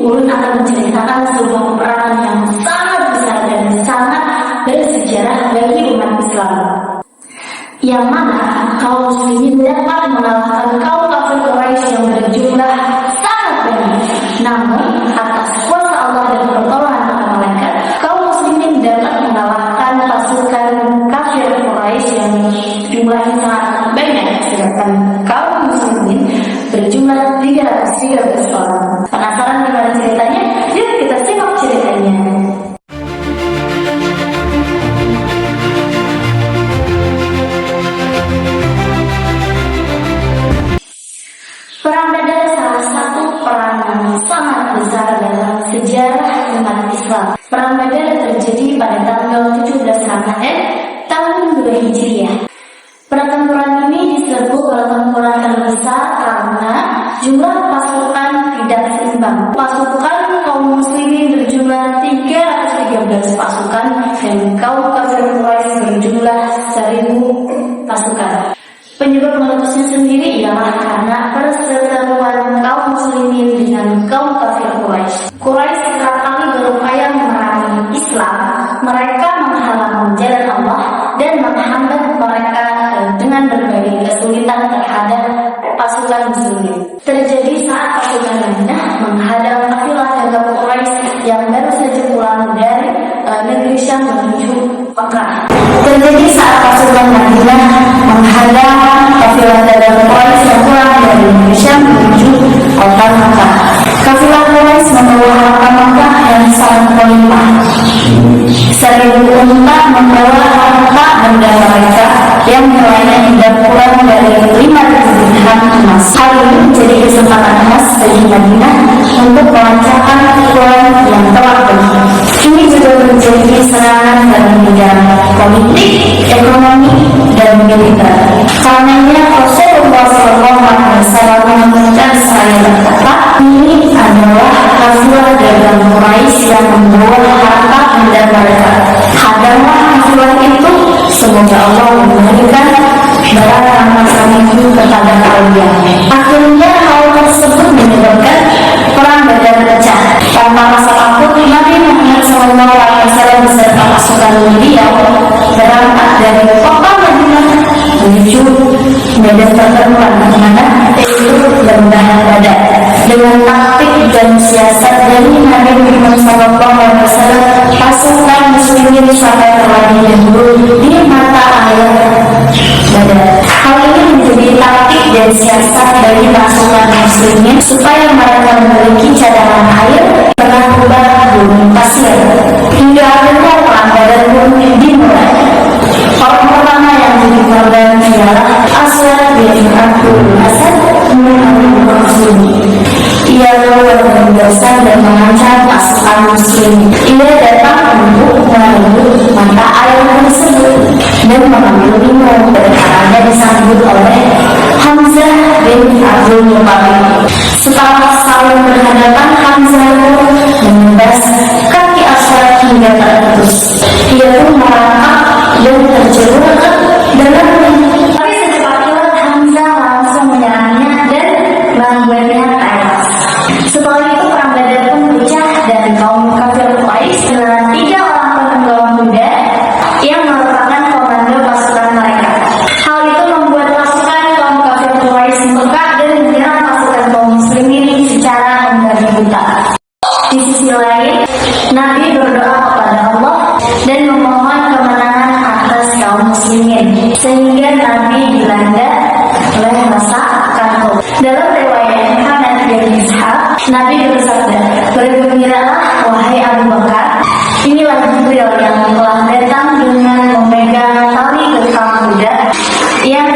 Ulun akan menceritakan sebuah peperangan yang sangat besar dan sangat bersejarah bagi umat Islam, yang mana kaum muslimin dapat mengalahkan kaum kafir Quraisy yang berjumlah sangat banyak. Namun atas kuasa Allah dan pertolongan para malaikat, kaum muslimin dapat mengalahkan pasukan kafir Quraisy yang jumlahnya sangat banyak, sedangkan kaum muslimin berjumlah 313 orang. Penasaran dengan ceritanya? Yuk kita simak ceritanya. Perang Badar salah satu perang yang sangat besar dalam sejarah umat Islam. Perang Badar terjadi pada tanggal 17 Ramadan tahun 2 Hijriah. Pertempuran ini disebut pertempuran terbesar karena jumlah pasukan tidak seimbang. Pasukan kaum muslimin berjumlah 313 pasukan dan kaum kafir Quraisy berjumlah 1000 pasukan. Penyebab meletusnya sendiri ialah karena perseteruan kaum muslimin dengan kaum kafir Quraisy. Quraisy kerap kali berupaya memerangi Islam. Mereka menghalang jalan Allah dan menghambat mereka dengan berbagai kesulitan terhadap pasukan muslimin. Terjadi saat pasukan Madinah menghadang kafilah dagang Quraisy yang baru saja pulang dari negeri Syam menuju Mekah. Terjadi saat pasukan Madinah menghadang kafilah dagang Quraisy yang pulang dari negeri Syam menuju kota Mekah. Kafilah Quraisy membawa harta Mekah yang sangat melimpah. 1000 unta membawa harta benda mereka yang nilainya tidak kurang dari 5.000 dirham emas. Hal ini menjadi kesempatan emas bagi Madinah untuk melancarkan pukulan yang telah berakhir. Ini juga menjadi serangan dalam bidang politik, ekonomi, dan militer. Karenanya Rasulullah SAW mengucapkan saya berkata, ini adalah kafilah dagang Quraisy yang membawa harta benda mereka. Hadanglah kafilah itu, semoga Allah memberikan barang rampasan itu kepada kalian. Akhirnya hal tersebut menyebabkan perang Badar pecah. Tanpa rasa takut, Nabi Muhammad SAW beserta pasukan beliau berangkat dari kota Madinah menuju medan pertempuran yaitu lembah Badar. Dengan taktik dan siasat dari Nabi Muhammad SAW, pasukan muslimin sampai terlebih dahulu di mata air Badar. Hal ini menjadi taktik dan siasat dari pasukan muslimin supaya mereka memiliki cadangan air tengah kubah gunung pasir. Hingga akhirnya perang Badar pun dimulai. Orang pertama yang jadi korban ialah Aswad bin Abdul Asad Muslimin. Ia keluar dari barisan dan mengancam pasukan muslim. Ia datang untuk merebut mata air tersebut dan mengambil minum. Perkaranya disambut oleh Hamzah bin Abdul Muttalib. Setelah saling berhadapan, Hamzah pun menembas kaki Aswad hingga terputus. Ia pun merangkak dan terjerumus ke dalamnya. Tapi secepat kilat Hamzah langsung menyerangnya dan membuatnya tewas. Setelah itu perang Badar pun pecah dan kaum kafir Quraisy dengan 3 orang penunggang muda yang merupakan komando pasukan mereka. Hal itu membuat pasukan kaum kafir Quraisy peka dan menyerang pasukan kaum muslimin secara membabi buta. Di sisi lain, Nabi berdoa kepada Allah dan memohon kemenangan atas kaum muslimin, sehingga Nabi dilanda oleh rasa kantuk. Dalam riwayat Muhammad bin Ishaq, Nabi bersabda, "Bergembiralah wahai Abu Bakar, inilah Jibril yang telah datang dengan memegang tali gekam kuda yang